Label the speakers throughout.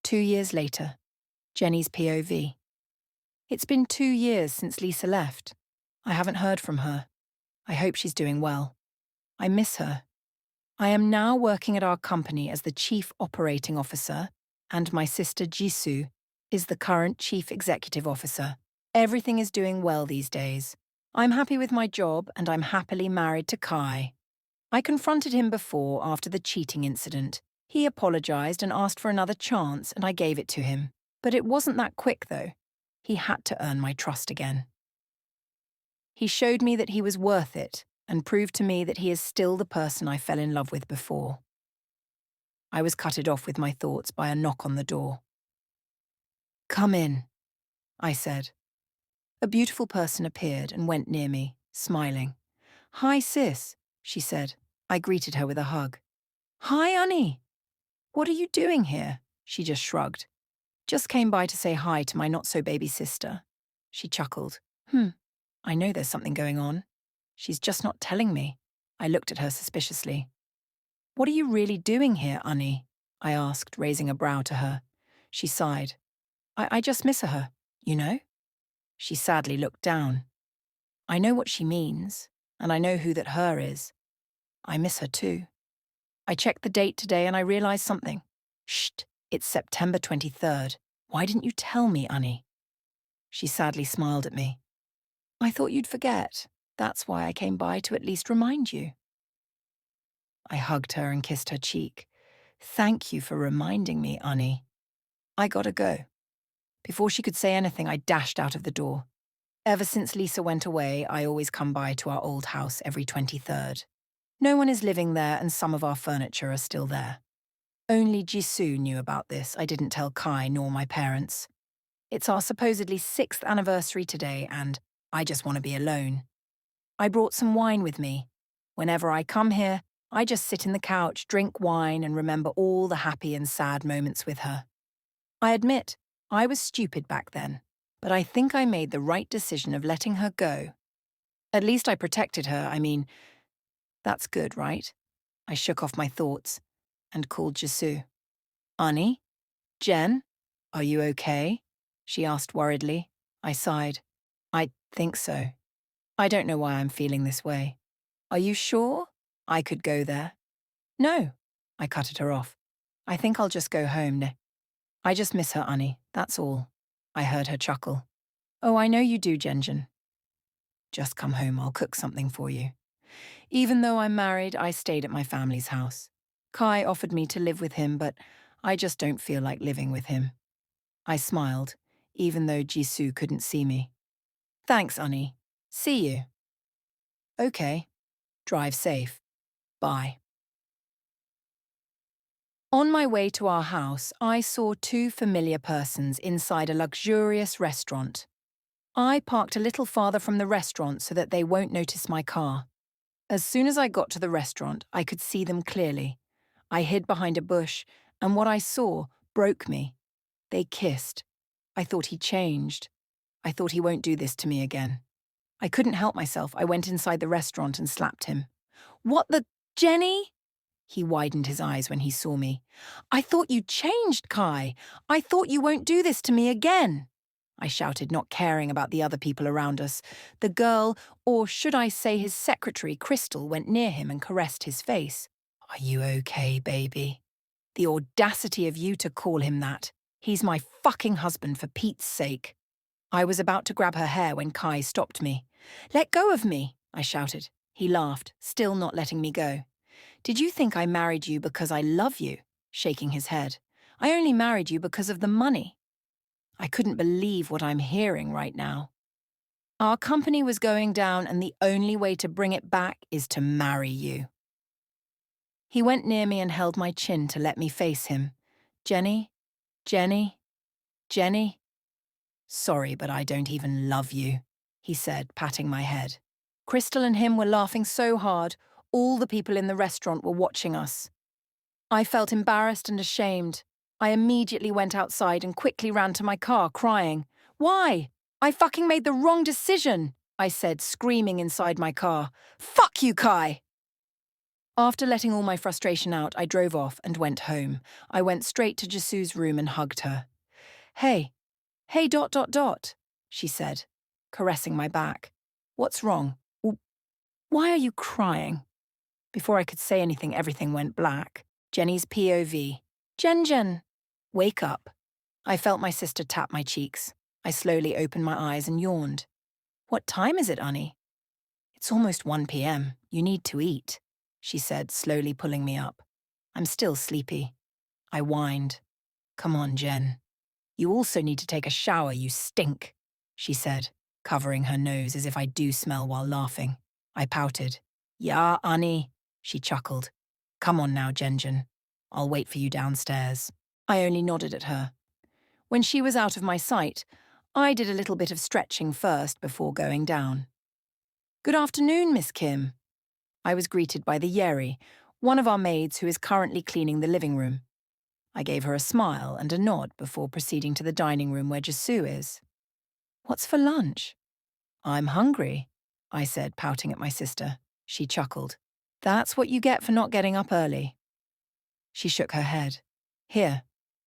Speaker 1: 2 years later, Jenny's POV. It's been 2 years since Lisa left. I haven't heard from her. I hope she's doing well. I miss her. I am now working at our company as the Chief Operating Officer, and my sister Jisoo is the current Chief Executive Officer. Everything is doing well these days. I'm happy with my job and I'm happily married to Kai. I confronted him before after the cheating incident. He apologized and asked for another chance and I gave it to him. But it wasn't that quick though. He had to earn my trust again. He showed me that he was worth it and proved to me that he is still the person I fell in love with before. I was cutted off with my thoughts by a knock on the door. "Come in," I said. A beautiful person appeared and went near me, smiling. "Hi, sis," she said. I greeted her with a hug. "Hi, Annie. What are you doing here?" She just shrugged. "Just came by to say hi to my not-so-baby sister." She chuckled. I know there's something going on. She's just not telling me." I looked at her suspiciously. "What are you really doing here, Annie?" I asked, raising a brow to her. She sighed. I just miss her, you know?" She sadly looked down. I know what she means, and I know who that her is. I miss her too. I checked the date today and I realized something. Shh, it's September 23rd. Why didn't you tell me, Annie? She sadly smiled at me. I thought you'd forget. That's why I came by to at least remind you. I hugged her and kissed her cheek. Thank you for reminding me, Annie. I gotta go. Before she could say anything, I dashed out of the door. Ever since Lisa went away, I always come by to our old house every 23rd. No one is living there and some of our furniture are still there. Only Jisoo knew about this. I didn't tell Kai nor my parents. It's our supposedly 6th anniversary today and I just want to be alone. I brought some wine with me. Whenever I come here, I just sit in the couch, drink wine and remember all the happy and sad moments with her. I admit, I was stupid back then, but I think I made the right decision of letting her go. At least I protected her, that's good, right? I shook off my thoughts and called Jisoo. Annie? Jen? Are you okay? She asked worriedly. I sighed. I think so. I don't know why I'm feeling this way. Are you sure? I could go there. No, I cutted her off. I think I'll just go home now. I just miss her, Annie, that's all. I heard her chuckle. Oh, I know you do, Jenjen. Just come home, I'll cook something for you. Even though I'm married, I stayed at my family's house. Kai offered me to live with him, but I just don't feel like living with him. I smiled, even though Jisoo couldn't see me. Thanks, Annie. See you. Okay. Drive safe. Bye. On my way to our house, I saw two familiar persons inside a luxurious restaurant. I parked a little farther from the restaurant so that they won't notice my car. As soon as I got to the restaurant, I could see them clearly. I hid behind a bush, and what I saw broke me. They kissed. I thought he changed. I thought he won't do this to me again. I couldn't help myself. I went inside the restaurant and slapped him. What the... Jenny? He widened his eyes when he saw me. I thought you changed, Kai. I thought you won't do this to me again. I shouted, not caring about the other people around us. The girl, or should I say his secretary, Crystal, went near him and caressed his face. Are you okay, baby? The audacity of you to call him that. He's my fucking husband, for Pete's sake. I was about to grab her hair when Kai stopped me. Let go of me, I shouted. He laughed, still not letting me go. Did you think I married you because I love you? Shaking his head. I only married you because of the money. I couldn't believe what I'm hearing right now. Our company was going down and the only way to bring it back is to marry you. He went near me and held my chin to let me face him. Jenny, Jenny, Jenny. Sorry, but I don't even love you, he said, patting my head. Crystal and him were laughing so hard, all the people in the restaurant were watching us. I felt embarrassed and ashamed. I immediately went outside and quickly ran to my car, crying. Why? I fucking made the wrong decision, I said, screaming inside my car. Fuck you, Kai! After letting all my frustration out, I drove off and went home. I went straight to Jisu's room and hugged her. Hey, hey, ... she said, caressing my back. What's wrong? Why are you crying? Before I could say anything, everything went black. Jenny's POV. Jen, wake up. I felt my sister tap my cheeks. I slowly opened my eyes and yawned. What time is it, Annie? It's almost 1 p.m. You need to eat, she said, slowly pulling me up. I'm still sleepy. I whined. Come on, Jen. You also need to take a shower, you stink, she said, covering her nose as if I do smell while laughing. I pouted. Yeah, Annie, she chuckled. Come on now, Jen. I'll wait for you downstairs. I only nodded at her. When she was out of my sight, I did a little bit of stretching first before going down. Good afternoon, Miss Kim. I was greeted by the Yeri, one of our maids who is currently cleaning the living room. I gave her a smile and a nod before proceeding to the dining room where Jisu is. What's for lunch? I'm hungry, I said, pouting at my sister. She chuckled. That's what you get for not getting up early. She shook her head. Here.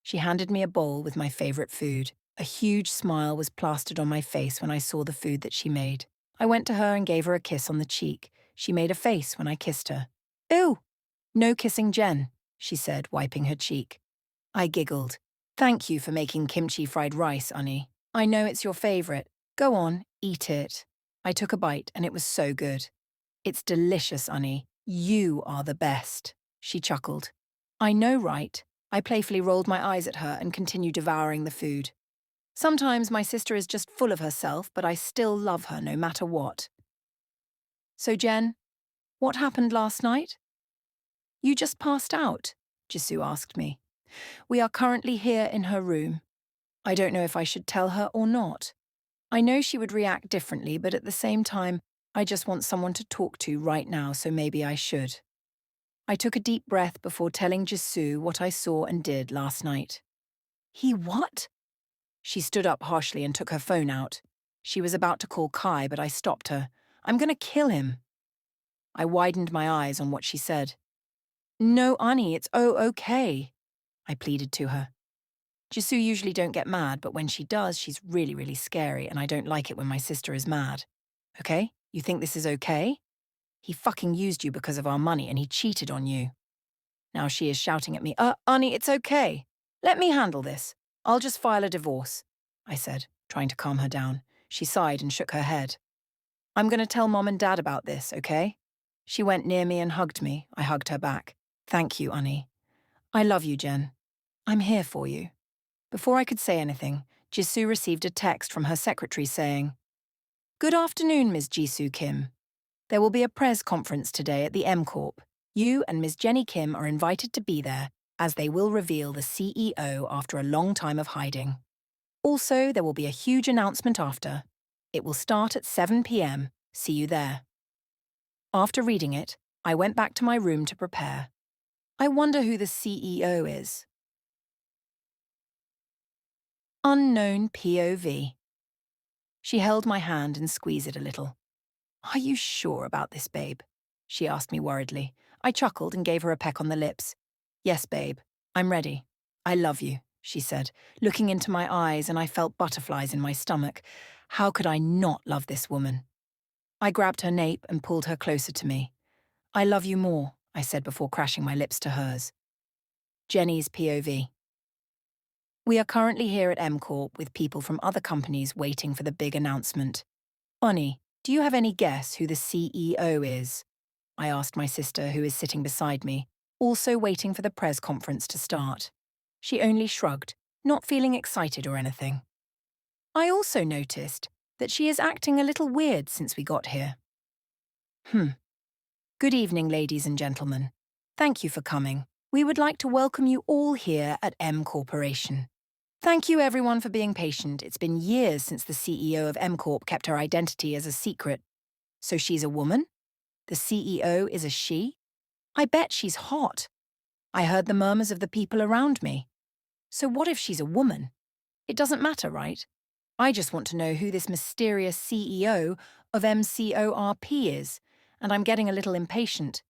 Speaker 1: She handed me a bowl with my favorite food. A huge smile was plastered on my face when I saw the food that she made. I went to her and gave her a kiss on the cheek. She made a face when I kissed her. Ew! No kissing Jen, she said, wiping her cheek. I giggled. Thank you for making kimchi fried rice, Annie. I know it's your favorite. Go on, eat it. I took a bite and it was so good. It's delicious, Annie. You are the best, she chuckled. I know, right? I playfully rolled my eyes at her and continued devouring the food. Sometimes my sister is just full of herself, but I still love her no matter what. So, Jen, what happened last night? You just passed out, Jisu asked me. We are currently here in her room. I don't know if I should tell her or not. I know she would react differently, but at the same time, I just want someone to talk to right now, so maybe I should. I took a deep breath before telling Jisu what I saw and did last night. He what? She stood up harshly and took her phone out. She was about to call Kai, but I stopped her. I'm going to kill him. I widened my eyes on what she said. No, Annie, it's okay, I pleaded to her. Jisu usually don't get mad, but when she does, she's really, really scary, and I don't like it when my sister is mad. Okay? You think this is okay? He fucking used you because of our money, and he cheated on you. Now she is shouting at me, Annie, it's okay. Let me handle this. I'll just file a divorce, I said, trying to calm her down. She sighed and shook her head. I'm going to tell Mom and Dad about this, okay? She went near me and hugged me. I hugged her back. Thank you, Annie. I love you, Jen. I'm here for you. Before I could say anything, Jisu received a text from her secretary saying, Good afternoon, Ms. Jisoo Kim. There will be a press conference today at the M Corp. You and Ms. Jenny Kim are invited to be there, as they will reveal the CEO after a long time of hiding. Also, there will be a huge announcement after. It will start at 7 p.m. See you there. After reading it, I went back to my room to prepare. I wonder who the CEO is. Unknown POV. She held my hand and squeezed it a little. Are you sure about this, babe? She asked me worriedly. I chuckled and gave her a peck on the lips. Yes, babe, I'm ready. I love you, she said, looking into my eyes, and I felt butterflies in my stomach. How could I not love this woman? I grabbed her nape and pulled her closer to me. I love you more, I said before crashing my lips to hers. Jenny's POV. We are currently here at M Corp with people from other companies waiting for the big announcement. Bonnie, do you have any guess who the CEO is? I asked my sister, who is sitting beside me, also waiting for the press conference to start. She only shrugged, not feeling excited or anything. I also noticed that she is acting a little weird since we got here. Good evening, ladies and gentlemen. Thank you for coming. We would like to welcome you all here at M Corporation. Thank you everyone for being patient. It's been years since the CEO of M Corp kept her identity as a secret. So she's a woman? The CEO is a she? I bet she's hot. I heard the murmurs of the people around me. So what if she's a woman? It doesn't matter, right? I just want to know who this mysterious CEO of MCORP is, and I'm getting a little impatient.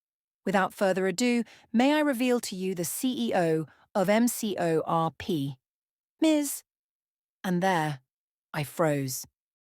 Speaker 1: Without further ado, may I reveal to you the CEO of MCORP, Ms. And there, I froze.